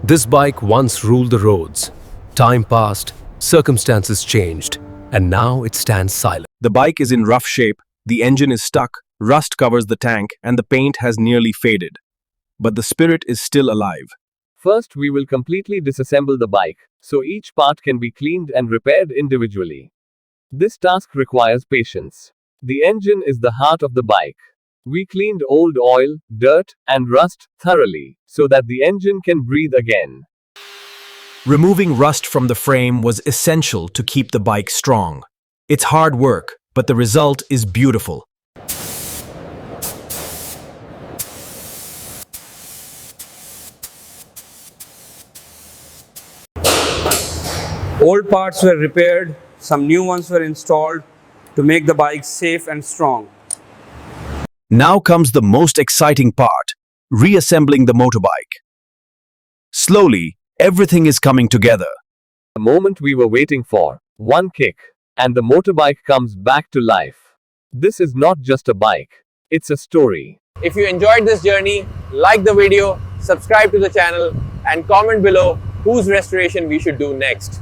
This bike once ruled the roads. Time passed, circumstances changed, and now it stands silent. The bike is in rough shape, the engine is stuck, rust covers the tank, and the paint has nearly faded. But the spirit is still alive. First, we will completely disassemble the bike, so each part can be cleaned and repaired individually. This task requires patience. The engine is the heart of the bike. We cleaned old oil, dirt, and rust thoroughly, so that the engine can breathe again. Removing rust from the frame was essential to keep the bike strong. It's hard work, but the result is beautiful. Old parts were repaired, some new ones were installed to make the bike safe and strong. Now comes the most exciting part, reassembling the motorbike. Slowly, everything is coming together. The moment we were waiting for, one kick, and the motorbike comes back to life. This is not just a bike, it's a story. If you enjoyed this journey, like the video, subscribe to the channel, and comment below whose restoration we should do next.